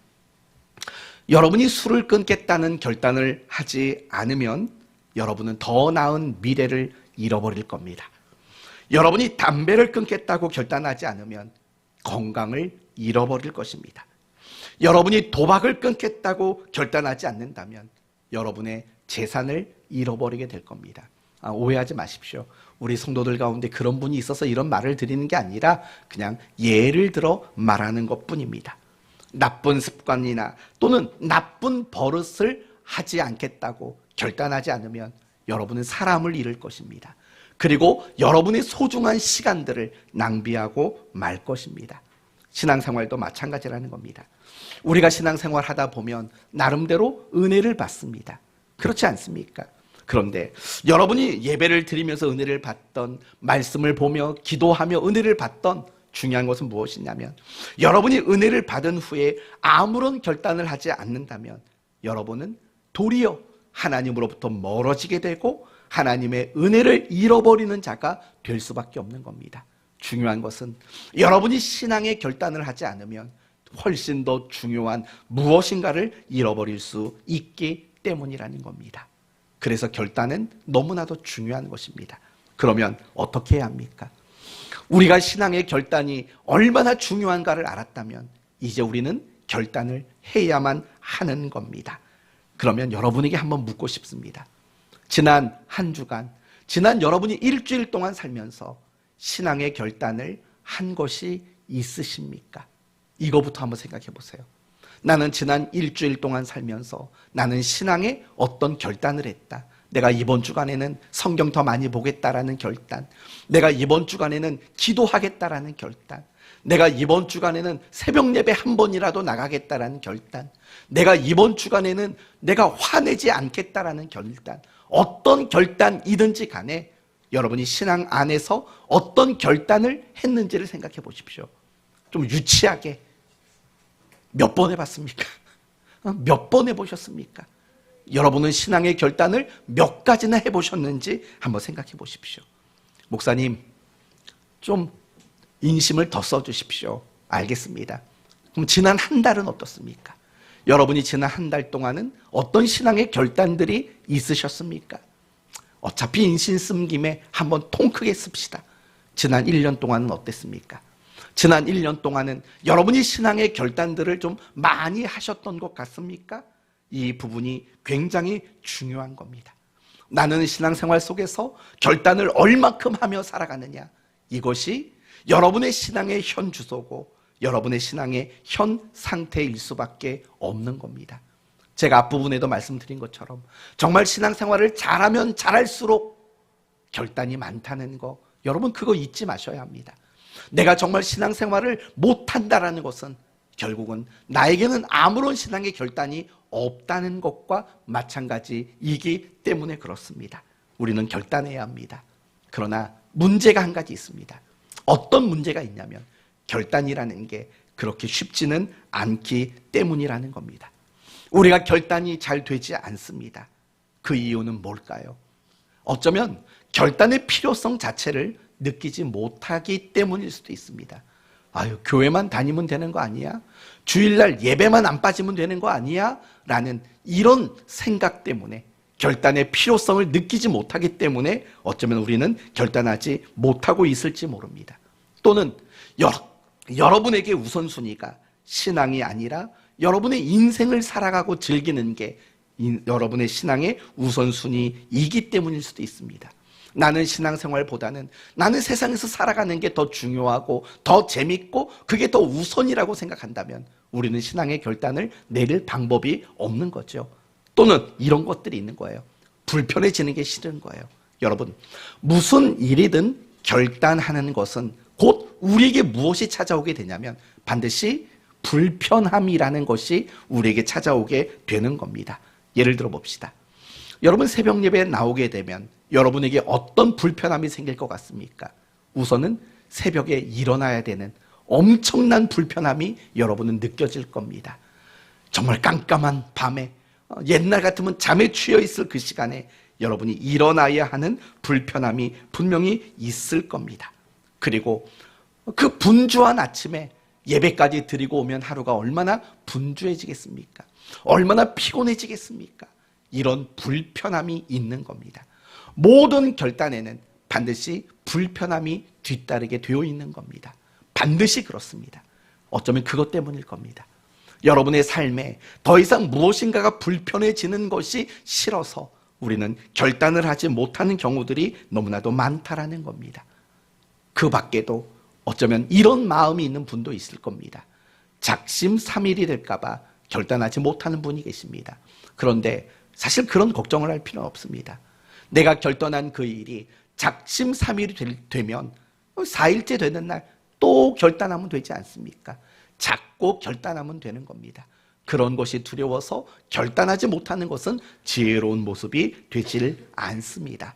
여러분이 술을 끊겠다는 결단을 하지 않으면 여러분은 더 나은 미래를 잃어버릴 겁니다. 여러분이 담배를 끊겠다고 결단하지 않으면 건강을 잃어버릴 것입니다. 여러분이 도박을 끊겠다고 결단하지 않는다면 여러분의 재산을 잃어버리게 될 겁니다. 오해하지 마십시오. 우리 성도들 가운데 그런 분이 있어서 이런 말을 드리는 게 아니라 그냥 예를 들어 말하는 것뿐입니다. 나쁜 습관이나 또는 나쁜 버릇을 하지 않겠다고 결단하지 않으면 여러분은 사람을 잃을 것입니다. 그리고 여러분의 소중한 시간들을 낭비하고 말 것입니다. 신앙생활도 마찬가지라는 겁니다. 우리가 신앙생활 하다 보면 나름대로 은혜를 받습니다. 그렇지 않습니까? 그런데 여러분이 예배를 드리면서 은혜를 받던, 말씀을 보며 기도하며 은혜를 받던 중요한 것은 무엇이냐면 여러분이 은혜를 받은 후에 아무런 결단을 하지 않는다면 여러분은 도리어 하나님으로부터 멀어지게 되고 하나님의 은혜를 잃어버리는 자가 될 수밖에 없는 겁니다. 중요한 것은 여러분이 신앙의 결단을 하지 않으면 훨씬 더 중요한 무엇인가를 잃어버릴 수 있기 때문이라는 겁니다. 그래서 결단은 너무나도 중요한 것입니다. 그러면 어떻게 해야 합니까? 우리가 신앙의 결단이 얼마나 중요한가를 알았다면 이제 우리는 결단을 해야만 하는 겁니다. 그러면 여러분에게 한번 묻고 싶습니다. 지난 한 주간, 지난 여러분이 일주일 동안 살면서 신앙의 결단을 한 것이 있으십니까? 이거부터 한번 생각해 보세요. 나는 지난 일주일 동안 살면서 나는 신앙에 어떤 결단을 했다. 내가 이번 주간에는 성경 더 많이 보겠다라는 결단, 내가 이번 주간에는 기도하겠다라는 결단, 내가 이번 주간에는 새벽 예배 한 번이라도 나가겠다라는 결단, 내가 이번 주간에는 내가 화내지 않겠다라는 결단, 어떤 결단이든지 간에 여러분이 신앙 안에서 어떤 결단을 했는지를 생각해 보십시오. 좀 유치하게 몇 번 해봤습니까? 몇 번 해보셨습니까? 여러분은 신앙의 결단을 몇 가지나 해보셨는지 한번 생각해 보십시오. 목사님, 좀 인심을 더 써주십시오. 알겠습니다. 그럼 지난 한 달은 어떻습니까? 여러분이 지난 한 달 동안은 어떤 신앙의 결단들이 있으셨습니까? 어차피 인신 쓴 김에 한번 통 크게 씁시다. 지난 1년 동안은 어땠습니까? 지난 1년 동안은 여러분이 신앙의 결단들을 좀 많이 하셨던 것 같습니까? 이 부분이 굉장히 중요한 겁니다. 나는 신앙생활 속에서 결단을 얼마큼 하며 살아가느냐, 이것이 여러분의 신앙의 현 주소고 여러분의 신앙의 현 상태일 수밖에 없는 겁니다. 제가 앞부분에도 말씀드린 것처럼 정말 신앙생활을 잘하면 잘할수록 결단이 많다는 거, 여러분 그거 잊지 마셔야 합니다. 내가 정말 신앙생활을 못한다라는 것은 결국은 나에게는 아무런 신앙의 결단이 없다는 것과 마찬가지이기 때문에 그렇습니다. 우리는 결단해야 합니다. 그러나 문제가 한 가지 있습니다. 어떤 문제가 있냐면 결단이라는 게 그렇게 쉽지는 않기 때문이라는 겁니다. 우리가 결단이 잘 되지 않습니다. 그 이유는 뭘까요? 어쩌면 결단의 필요성 자체를 느끼지 못하기 때문일 수도 있습니다. 아유, 교회만 다니면 되는 거 아니야? 주일날 예배만 안 빠지면 되는 거 아니야? 라는 이런 생각 때문에, 결단의 필요성을 느끼지 못하기 때문에 어쩌면 우리는 결단하지 못하고 있을지 모릅니다. 또는 여러분에게 우선순위가 신앙이 아니라 여러분의 인생을 살아가고 즐기는 게 여러분의 신앙의 우선순위이기 때문일 수도 있습니다. 나는 신앙생활보다는 나는 세상에서 살아가는 게 더 중요하고 더 재밌고 그게 더 우선이라고 생각한다면 우리는 신앙의 결단을 내릴 방법이 없는 거죠. 또는 이런 것들이 있는 거예요. 불편해지는 게 싫은 거예요. 여러분, 무슨 일이든 결단하는 것은 곧 우리에게 무엇이 찾아오게 되냐면 반드시 불편함이라는 것이 우리에게 찾아오게 되는 겁니다. 예를 들어 봅시다. 여러분 새벽 예배에 나오게 되면 여러분에게 어떤 불편함이 생길 것 같습니까? 우선은 새벽에 일어나야 되는 엄청난 불편함이 여러분은 느껴질 겁니다. 정말 깜깜한 밤에 옛날 같으면 잠에 취해 있을 그 시간에 여러분이 일어나야 하는 불편함이 분명히 있을 겁니다. 그리고 그 분주한 아침에 예배까지 드리고 오면 하루가 얼마나 분주해지겠습니까? 얼마나 피곤해지겠습니까? 이런 불편함이 있는 겁니다. 모든 결단에는 반드시 불편함이 뒤따르게 되어 있는 겁니다. 반드시 그렇습니다. 어쩌면 그것 때문일 겁니다. 여러분의 삶에 더 이상 무엇인가가 불편해지는 것이 싫어서 우리는 결단을 하지 못하는 경우들이 너무나도 많다라는 겁니다. 그 밖에도 어쩌면 이런 마음이 있는 분도 있을 겁니다. 작심삼일이 될까 봐 결단하지 못하는 분이 계십니다. 그런데 사실 그런 걱정을 할 필요는 없습니다. 내가 결단한 그 일이 작심삼일이 되면 4일째 되는 날 또 결단하면 되지 않습니까? 자꾸 결단하면 되는 겁니다. 그런 것이 두려워서 결단하지 못하는 것은 지혜로운 모습이 되질 않습니다.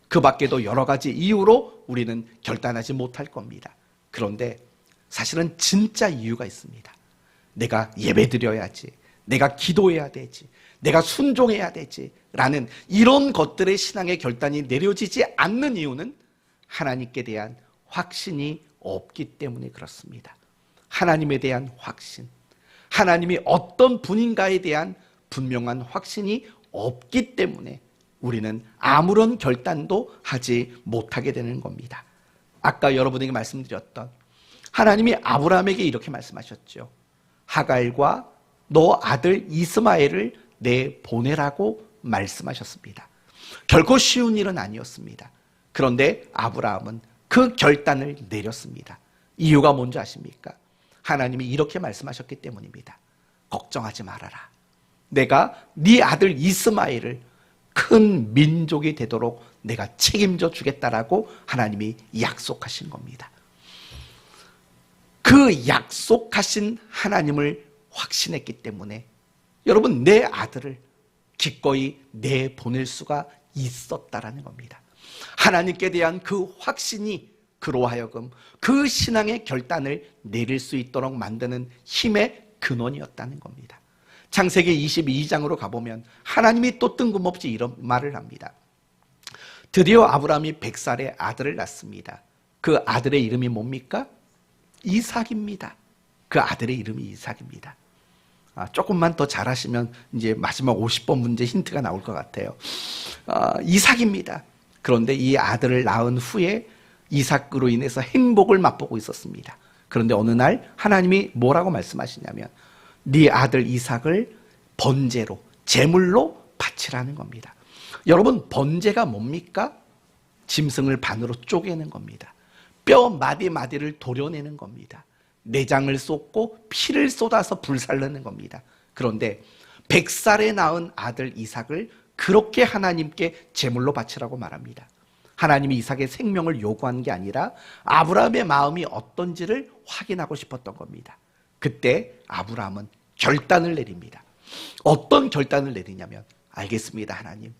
그 밖에도 여러 가지 이유로 우리는 결단하지 못할 겁니다. 그런데 사실은 진짜 이유가 있습니다. 내가 예배드려야지, 내가 기도해야 되지, 내가 순종해야 되지 라는 이런 것들의 신앙의 결단이 내려지지 않는 이유는 하나님께 대한 확신이 없기 때문에 그렇습니다. 하나님에 대한 확신, 하나님이 어떤 분인가에 대한 분명한 확신이 없기 때문에 우리는 아무런 결단도 하지 못하게 되는 겁니다. 아까 여러분에게 말씀드렸던 하나님이 아브라함에게 이렇게 말씀하셨죠. 하갈과 너 아들 이스마엘을 내보내라고 말씀하셨습니다. 결코 쉬운 일은 아니었습니다. 그런데 아브라함은 그 결단을 내렸습니다. 이유가 뭔지 아십니까? 하나님이 이렇게 말씀하셨기 때문입니다. 걱정하지 말아라. 내가 네 아들 이스마엘을 큰 민족이 되도록 내가 책임져 주겠다라고 하나님이 약속하신 겁니다. 그 약속하신 하나님을 확신했기 때문에 여러분 내 아들을 기꺼이 내보낼 수가 있었다라는 겁니다. 하나님께 대한 그 확신이 그로 하여금 그 신앙의 결단을 내릴 수 있도록 만드는 힘의 근원이었다는 겁니다. 창세기 22장으로 가보면 하나님이 또 뜬금없이 이런 말을 합니다. 드디어 아브라함이 100살에 아들을 낳습니다. 그 아들의 이름이 뭡니까? 이삭입니다. 그 아들의 이름이 이삭입니다. 조금만 더 잘하시면 이제 마지막 50번 문제 힌트가 나올 것 같아요. 이삭입니다. 그런데 이 아들을 낳은 후에 이삭으로 인해서 행복을 맛보고 있었습니다. 그런데 어느 날 하나님이 뭐라고 말씀하시냐면 네 아들 이삭을 번제로, 제물로 바치라는 겁니다. 여러분 번제가 뭡니까? 짐승을 반으로 쪼개는 겁니다. 뼈 마디마디를 도려내는 겁니다. 내장을 쏟고 피를 쏟아서 불살르는 겁니다. 그런데 100살에 낳은 아들 이삭을 그렇게 하나님께 제물로 바치라고 말합니다. 하나님이 이삭의 생명을 요구한 게 아니라 아브라함의 마음이 어떤지를 확인하고 싶었던 겁니다. 그때 아브라함은 결단을 내립니다. 어떤 결단을 내리냐면, 알겠습니다, 하나님.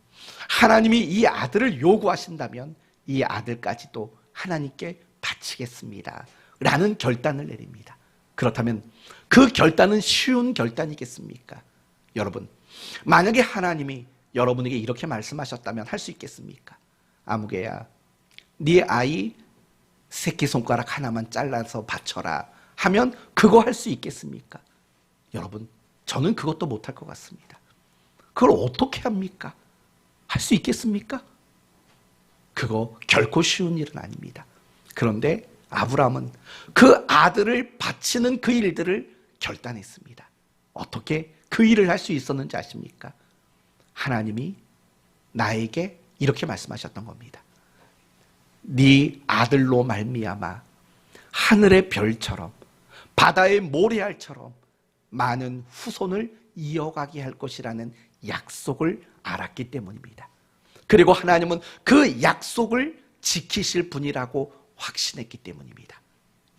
하나님이 이 아들을 요구하신다면 이 아들까지도 하나님께 바치겠습니다 라는 결단을 내립니다. 그렇다면 그 결단은 쉬운 결단이겠습니까? 여러분, 만약에 하나님이 여러분에게 이렇게 말씀하셨다면 할 수 있겠습니까? 아무개야, 네 아이 새끼손가락 하나만 잘라서 바쳐라 하면 그거 할 수 있겠습니까? 여러분, 저는 그것도 못할 것 같습니다. 그걸 어떻게 합니까? 할 수 있겠습니까? 그거 결코 쉬운 일은 아닙니다. 그런데 아브라함은 그 아들을 바치는 그 일들을 결단했습니다. 어떻게 그 일을 할 수 있었는지 아십니까? 하나님이 나에게 이렇게 말씀하셨던 겁니다. 네 아들로 말미암아 하늘의 별처럼 바다의 모래알처럼 많은 후손을 이어가게 할 것이라는 약속을 알았기 때문입니다. 그리고 하나님은 그 약속을 지키실 분이라고 확신했기 때문입니다.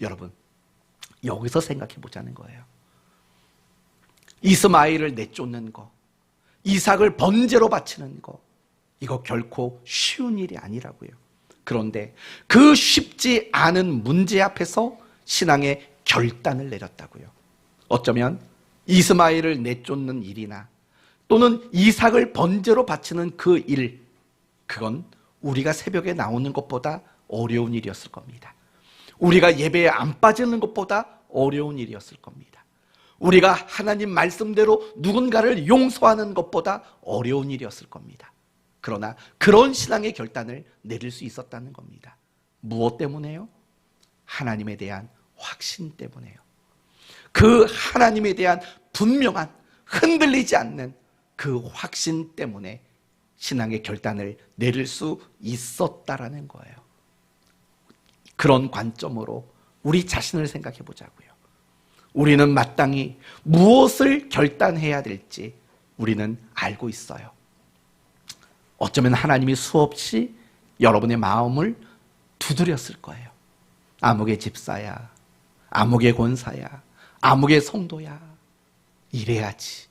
여러분, 여기서 생각해 보자는 거예요. 이스마엘을 내쫓는 거, 이삭을 번제로 바치는 거, 이거 결코 쉬운 일이 아니라고요. 그런데 그 쉽지 않은 문제 앞에서 신앙의 결단을 내렸다고요. 어쩌면 이스마엘을 내쫓는 일이나 또는 이삭을 번제로 바치는 그 일, 그건 우리가 새벽에 나오는 것보다 어려운 일이었을 겁니다. 우리가 예배에 안 빠지는 것보다 어려운 일이었을 겁니다. 우리가 하나님 말씀대로 누군가를 용서하는 것보다 어려운 일이었을 겁니다. 그러나 그런 신앙의 결단을 내릴 수 있었다는 겁니다. 무엇 때문에요? 하나님에 대한 확신 때문에요. 그 하나님에 대한 분명한 흔들리지 않는 그 확신 때문에 신앙의 결단을 내릴 수 있었다라는 거예요. 그런 관점으로 우리 자신을 생각해 보자고요. 우리는 마땅히 무엇을 결단해야 될지 우리는 알고 있어요. 어쩌면 하나님이 수없이 여러분의 마음을 두드렸을 거예요. 아무개 집사야, 아무개 권사야, 아무개 성도야, 이래야지.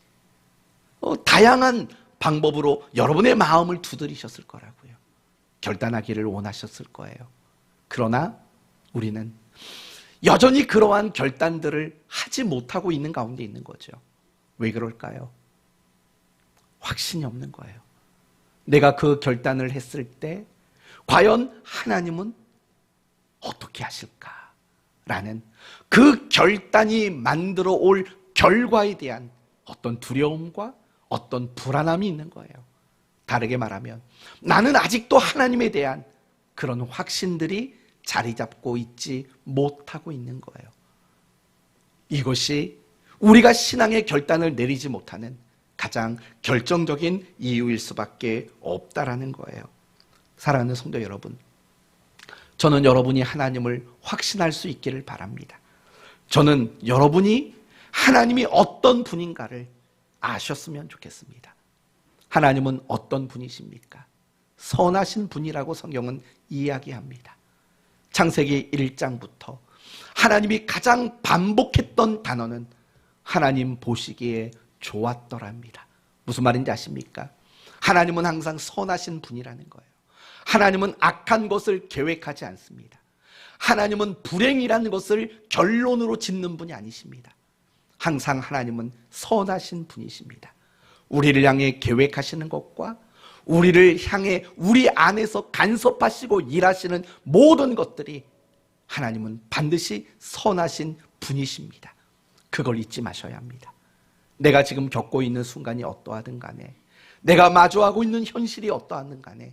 다양한 방법으로 여러분의 마음을 두드리셨을 거라고요. 결단하기를 원하셨을 거예요. 그러나 우리는 여전히 그러한 결단들을 하지 못하고 있는 가운데 있는 거죠. 왜 그럴까요? 확신이 없는 거예요. 내가 그 결단을 했을 때 과연 하나님은 어떻게 하실까라는 그 결단이 만들어 올 결과에 대한 어떤 두려움과 어떤 불안함이 있는 거예요. 다르게 말하면 나는 아직도 하나님에 대한 그런 확신들이 자리 잡고 있지 못하고 있는 거예요. 이것이 우리가 신앙의 결단을 내리지 못하는 가장 결정적인 이유일 수밖에 없다라는 거예요. 사랑하는 성도 여러분, 저는 여러분이 하나님을 확신할 수 있기를 바랍니다. 저는 여러분이 하나님이 어떤 분인가를 아셨으면 좋겠습니다. 하나님은 어떤 분이십니까? 선하신 분이라고 성경은 이야기합니다. 창세기 1장부터 하나님이 가장 반복했던 단어는 하나님 보시기에 좋았더랍니다. 무슨 말인지 아십니까? 하나님은 항상 선하신 분이라는 거예요. 하나님은 악한 것을 계획하지 않습니다. 하나님은 불행이라는 것을 결론으로 짓는 분이 아니십니다. 항상 하나님은 선하신 분이십니다. 우리를 향해 계획하시는 것과 우리를 향해 우리 안에서 간섭하시고 일하시는 모든 것들이 하나님은 반드시 선하신 분이십니다. 그걸 잊지 마셔야 합니다. 내가 지금 겪고 있는 순간이 어떠하든 간에, 내가 마주하고 있는 현실이 어떠하든 간에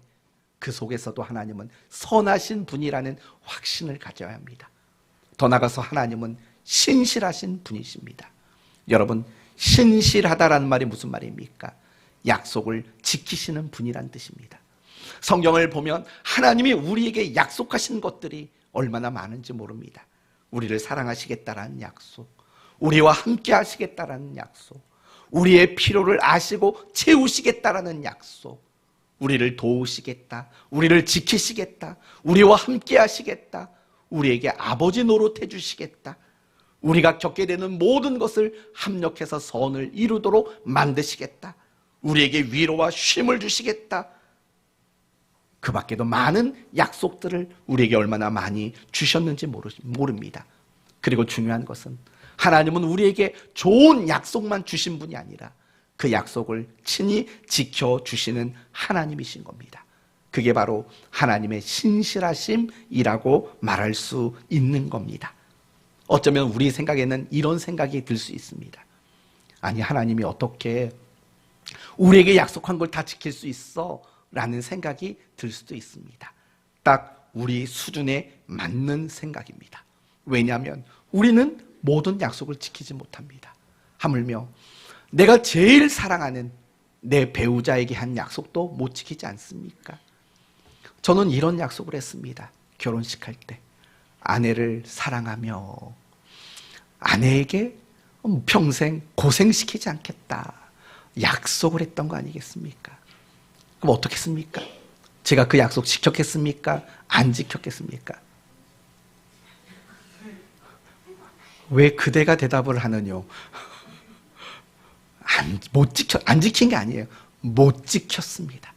그 속에서도 하나님은 선하신 분이라는 확신을 가져야 합니다. 더 나아가서 하나님은 신실하신 분이십니다. 여러분, 신실하다라는 말이 무슨 말입니까? 약속을 지키시는 분이란 뜻입니다. 성경을 보면 하나님이 우리에게 약속하신 것들이 얼마나 많은지 모릅니다. 우리를 사랑하시겠다라는 약속, 우리와 함께 하시겠다라는 약속, 우리의 필요를 아시고 채우시겠다라는 약속. 우리를 도우시겠다. 우리를 지키시겠다. 우리와 함께 하시겠다. 우리에게 아버지 노릇해 주시겠다. 우리가 겪게 되는 모든 것을 합력해서 선을 이루도록 만드시겠다. 우리에게 위로와 쉼을 주시겠다. 그 밖에도 많은 약속들을 우리에게 얼마나 많이 주셨는지 모릅니다. 그리고 중요한 것은 하나님은 우리에게 좋은 약속만 주신 분이 아니라 그 약속을 친히 지켜주시는 하나님이신 겁니다. 그게 바로 하나님의 신실하심이라고 말할 수 있는 겁니다. 어쩌면 우리 생각에는 이런 생각이 들 수 있습니다. 아니, 하나님이 어떻게 우리에게 약속한 걸 다 지킬 수 있어? 라는 생각이 들 수도 있습니다. 딱 우리 수준에 맞는 생각입니다. 왜냐하면 우리는 모든 약속을 지키지 못합니다. 하물며 내가 제일 사랑하는 내 배우자에게 한 약속도 못 지키지 않습니까? 저는 이런 약속을 했습니다. 결혼식 할 때 아내를 사랑하며 아내에게 평생 고생시키지 않겠다 약속을 했던 거 아니겠습니까? 그럼 어떻게 했습니까? 제가 그 약속 지켰겠습니까? 안 지켰겠습니까? 왜 그대가 대답을 하느뇨? 안 지킨 게 아니에요. 못 지켰습니다.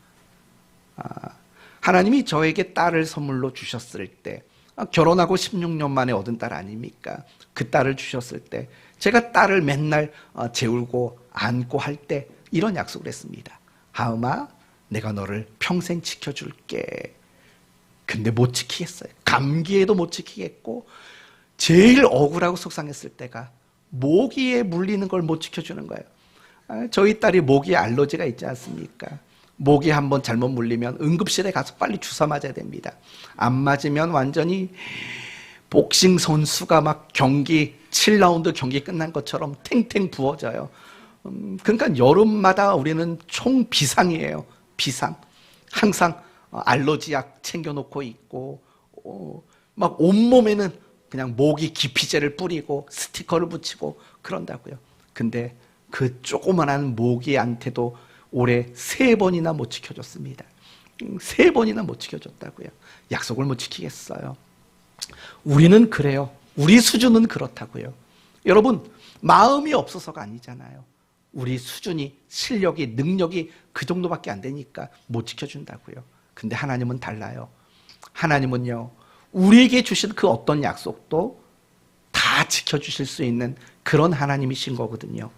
하나님이 저에게 딸을 선물로 주셨을 때, 결혼하고 16년 만에 얻은 딸 아닙니까? 그 딸을 주셨을 때 제가 딸을 맨날 재울고 안고 할 때 이런 약속을 했습니다. 하음아, 내가 너를 평생 지켜줄게. 근데 못 지키겠어요. 감기에도 못 지키겠고, 제일 억울하고 속상했을 때가 모기에 물리는 걸 못 지켜주는 거예요. 저희 딸이 모기 알러지가 있지 않습니까? 모기 한번 잘못 물리면 응급실에 가서 빨리 주사 맞아야 됩니다. 안 맞으면 완전히 복싱 선수가 막 경기 7라운드 경기 끝난 것처럼 탱탱 부어져요. 그러니까 여름마다 우리는 총 비상이에요. 비상. 항상 알러지약 챙겨놓고 있고, 막 온몸에는 그냥 모기 기피제를 뿌리고 스티커를 붙이고 그런다고요. 근데 그 조그만한 모기한테도 올해 3번이나 못 지켜줬습니다. 3번이나 못 지켜줬다고요. 약속을 못 지키겠어요. 우리는 그래요. 우리 수준은 그렇다고요. 여러분, 마음이 없어서가 아니잖아요. 우리 수준이, 실력이, 능력이 그 정도밖에 안 되니까 못 지켜준다고요. 근데 하나님은 달라요. 하나님은요, 우리에게 주신 그 어떤 약속도 다 지켜주실 수 있는 그런 하나님이신 거거든요.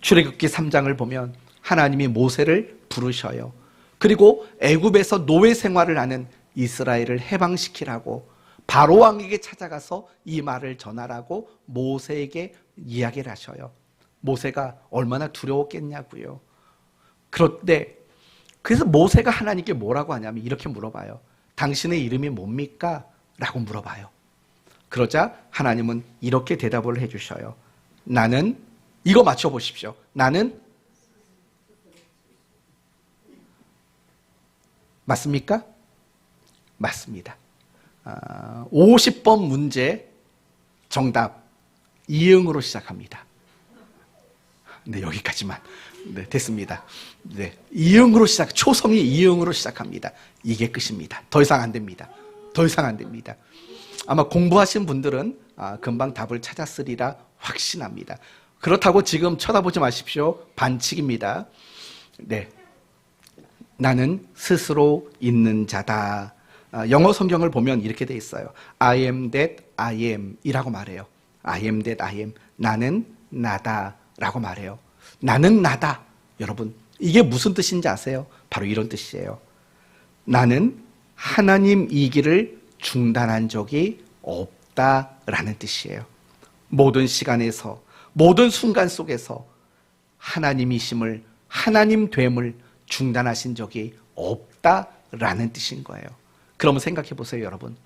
출애굽기 3장을 보면 하나님이 모세를 부르셔요. 그리고 애굽에서 노예 생활을 하는 이스라엘을 해방시키라고 바로 왕에게 찾아가서 이 말을 전하라고 모세에게 이야기를 하셔요. 모세가 얼마나 두려웠겠냐고요. 그런데 그래서 모세가 하나님께 뭐라고 하냐면 이렇게 물어봐요. 당신의 이름이 뭡니까? 라고 물어봐요. 그러자 하나님은 이렇게 대답을 해주셔요. 나는, 이거 맞춰보십시오. 나는, 맞습니까? 맞습니다. 50번 문제 정답 이응으로 시작합니다. 네, 여기까지만. 네, 됐습니다. 네, 이응으로 초성이 이응으로 시작합니다. 이게 끝입니다. 더 이상 안 됩니다. 더 이상 안 됩니다. 아마 공부하신 분들은 금방 답을 찾았으리라 확신합니다. 그렇다고 지금 쳐다보지 마십시오. 반칙입니다. 네, 나는 스스로 있는 자다. 영어 성경을 보면 이렇게 돼 있어요. I am that I am 이라고 말해요. I am that I am. 나는 나다 라고 말해요. 나는 나다. 여러분, 이게 무슨 뜻인지 아세요? 바로 이런 뜻이에요. 나는 하나님이기를 중단한 적이 없다라는 뜻이에요. 모든 시간에서, 모든 순간 속에서 하나님이심을, 하나님됨을 중단하신 적이 없다라는 뜻인 거예요. 그러면 생각해 보세요, 여러분.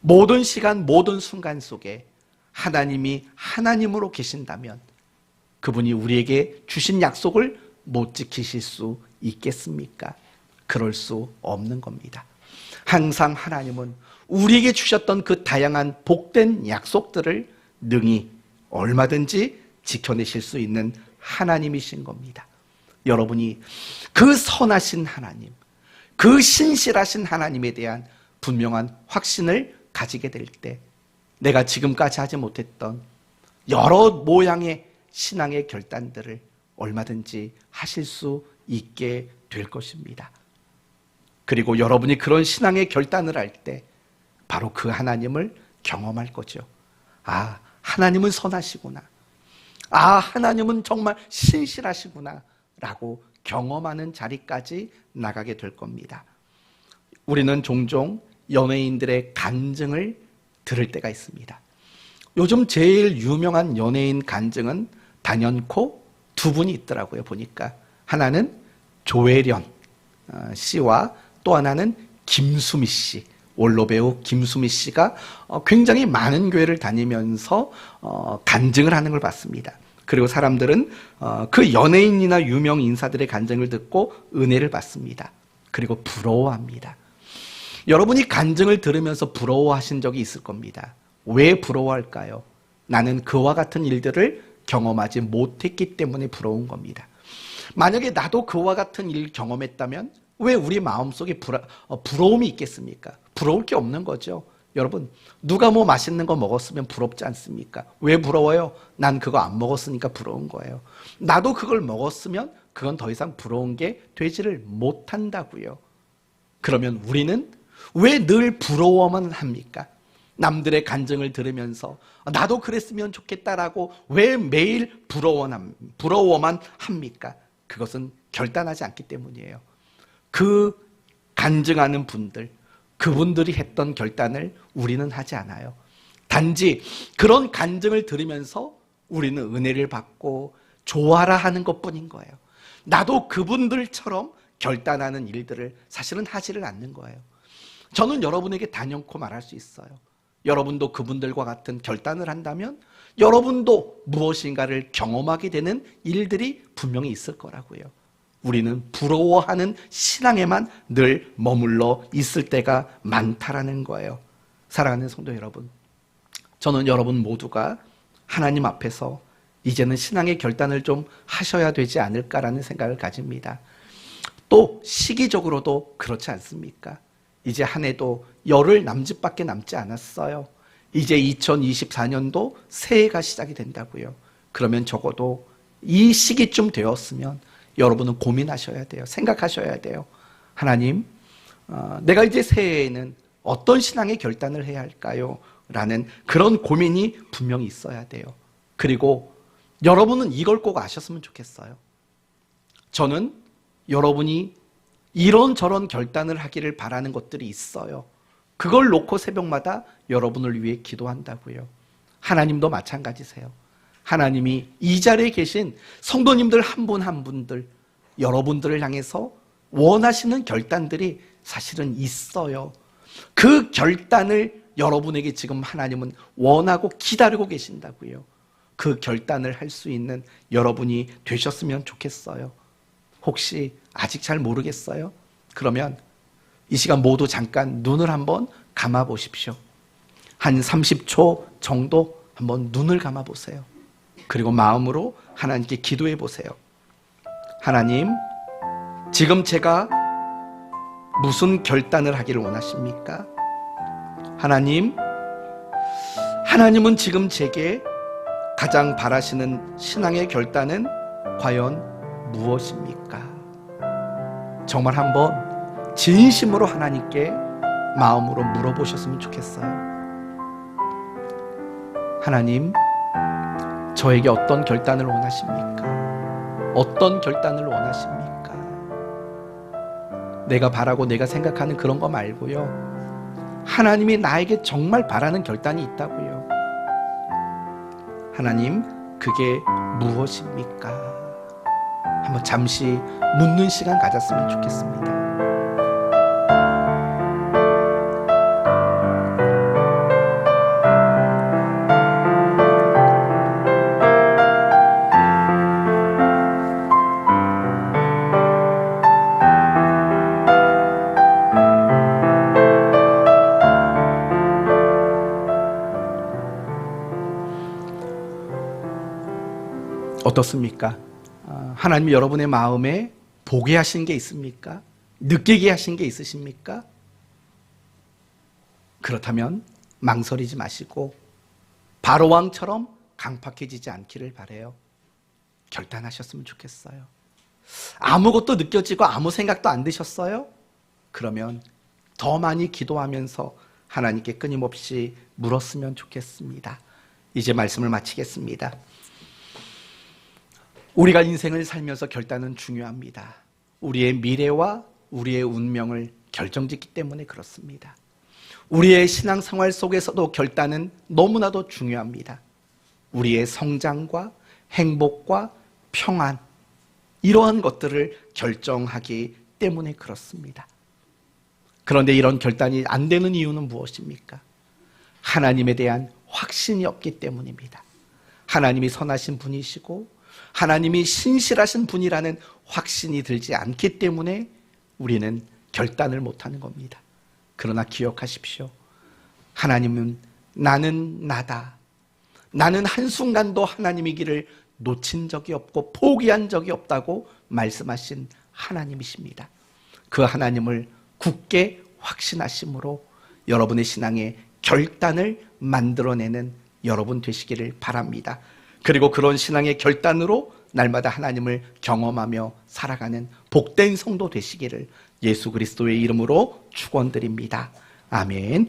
모든 시간, 모든 순간 속에 하나님이 하나님으로 계신다면 그분이 우리에게 주신 약속을 못 지키실 수 있겠습니까? 그럴 수 없는 겁니다. 항상 하나님은 우리에게 주셨던 그 다양한 복된 약속들을 능히 얼마든지 지켜내실 수 있는 하나님이신 겁니다. 여러분이 그 선하신 하나님, 그 신실하신 하나님에 대한 분명한 확신을 가지게 될 때 내가 지금까지 하지 못했던 여러 모양의 신앙의 결단들을 얼마든지 하실 수 있게 될 것입니다. 그리고 여러분이 그런 신앙의 결단을 할 때 바로 그 하나님을 경험할 거죠. 아, 하나님은 선하시구나. 아, 하나님은 정말 신실하시구나 라고 경험하는 자리까지 나가게 될 겁니다. 우리는 종종 연예인들의 간증을 들을 때가 있습니다. 요즘 제일 유명한 연예인 간증은 단연코 두 분이 있더라고요. 보니까 하나는 조혜련 씨와 또 하나는 김수미 씨, 원로배우 김수미 씨가 굉장히 많은 교회를 다니면서 간증을 하는 걸 봤습니다. 그리고 사람들은 그 연예인이나 유명 인사들의 간증을 듣고 은혜를 받습니다. 그리고 부러워합니다. 여러분이 간증을 들으면서 부러워하신 적이 있을 겁니다. 왜 부러워할까요? 나는 그와 같은 일들을 경험하지 못했기 때문에 부러운 겁니다. 만약에 나도 그와 같은 일 경험했다면 왜 우리 마음속에 부러움이 있겠습니까? 부러울 게 없는 거죠. 여러분, 누가 뭐 맛있는 거 먹었으면 부럽지 않습니까? 왜 부러워요? 난 그거 안 먹었으니까 부러운 거예요. 나도 그걸 먹었으면 그건 더 이상 부러운 게 되지를 못한다고요. 그러면 우리는 왜 늘 부러워만 합니까? 남들의 간증을 들으면서 나도 그랬으면 좋겠다라고 왜 매일 부러워만 합니까? 그것은 결단하지 않기 때문이에요. 그 간증하는 분들, 그분들이 했던 결단을 우리는 하지 않아요. 단지 그런 간증을 들으면서 우리는 은혜를 받고 좋아라 하는 것뿐인 거예요. 나도 그분들처럼 결단하는 일들을 사실은 하지를 않는 거예요. 저는 여러분에게 단연코 말할 수 있어요. 여러분도 그분들과 같은 결단을 한다면 여러분도 무엇인가를 경험하게 되는 일들이 분명히 있을 거라고요. 우리는 부러워하는 신앙에만 늘 머물러 있을 때가 많다라는 거예요. 사랑하는 성도 여러분, 저는 여러분 모두가 하나님 앞에서 이제는 신앙의 결단을 좀 하셔야 되지 않을까라는 생각을 가집니다. 또 시기적으로도 그렇지 않습니까? 이제 한 해도 열흘 남짓밖에 남지 않았어요. 이제 2024년도 새해가 시작이 된다고요. 그러면 적어도 이 시기쯤 되었으면 여러분은 고민하셔야 돼요. 생각하셔야 돼요. 하나님, 내가 이제 새해에는 어떤 신앙의 결단을 해야 할까요? 라는 그런 고민이 분명히 있어야 돼요. 그리고 여러분은 이걸 꼭 아셨으면 좋겠어요. 저는 여러분이 이런저런 결단을 하기를 바라는 것들이 있어요. 그걸 놓고 새벽마다 여러분을 위해 기도한다고요. 하나님도 마찬가지세요. 하나님이 이 자리에 계신 성도님들 한 분 한 분들, 여러분들을 향해서 원하시는 결단들이 사실은 있어요. 그 결단을 여러분에게 지금 하나님은 원하고 기다리고 계신다고요. 그 결단을 할 수 있는 여러분이 되셨으면 좋겠어요. 혹시 아직 잘 모르겠어요? 그러면 이 시간 모두 잠깐 눈을 한번 감아 보십시오. 한 30초 정도 한번 눈을 감아 보세요. 그리고 마음으로 하나님께 기도해 보세요. 하나님, 지금 제가 무슨 결단을 하기를 원하십니까? 하나님은 지금 제게 가장 바라시는 신앙의 결단은 과연 무엇입니까? 정말 한번 진심으로 하나님께 마음으로 물어보셨으면 좋겠어요. 하나님, 저에게 어떤 결단을 원하십니까? 어떤 결단을 원하십니까? 내가 바라고 내가 생각하는 그런 거 말고요. 하나님이 나에게 정말 바라는 결단이 있다고요. 하나님, 그게 무엇입니까? 한번 잠시 묻는 시간 가졌으면 좋겠습니다. 어떻습니까? 하나님이 여러분의 마음에 보게 하신 게 있습니까? 느끼게 하신 게 있으십니까? 그렇다면 망설이지 마시고 바로왕처럼 강팍해지지 않기를 바라요. 결단하셨으면 좋겠어요. 아무것도 느껴지고 아무 생각도 안 드셨어요? 그러면 더 많이 기도하면서 하나님께 끊임없이 물었으면 좋겠습니다. 이제 말씀을 마치겠습니다. 우리가 인생을 살면서 결단은 중요합니다. 우리의 미래와 우리의 운명을 결정짓기 때문에 그렇습니다. 우리의 신앙생활 속에서도 결단은 너무나도 중요합니다. 우리의 성장과 행복과 평안, 이러한 것들을 결정하기 때문에 그렇습니다. 그런데 이런 결단이 안 되는 이유는 무엇입니까? 하나님에 대한 확신이 없기 때문입니다. 하나님이 선하신 분이시고 하나님이 신실하신 분이라는 확신이 들지 않기 때문에 우리는 결단을 못하는 겁니다. 그러나 기억하십시오. 하나님은 나는 나다. 나는 한순간도 하나님의 길을 놓친 적이 없고 포기한 적이 없다고 말씀하신 하나님이십니다. 그 하나님을 굳게 확신하심으로 여러분의 신앙의 결단을 만들어내는 여러분 되시기를 바랍니다. 그리고 그런 신앙의 결단으로 날마다 하나님을 경험하며 살아가는 복된 성도 되시기를 예수 그리스도의 이름으로 축원드립니다. 아멘.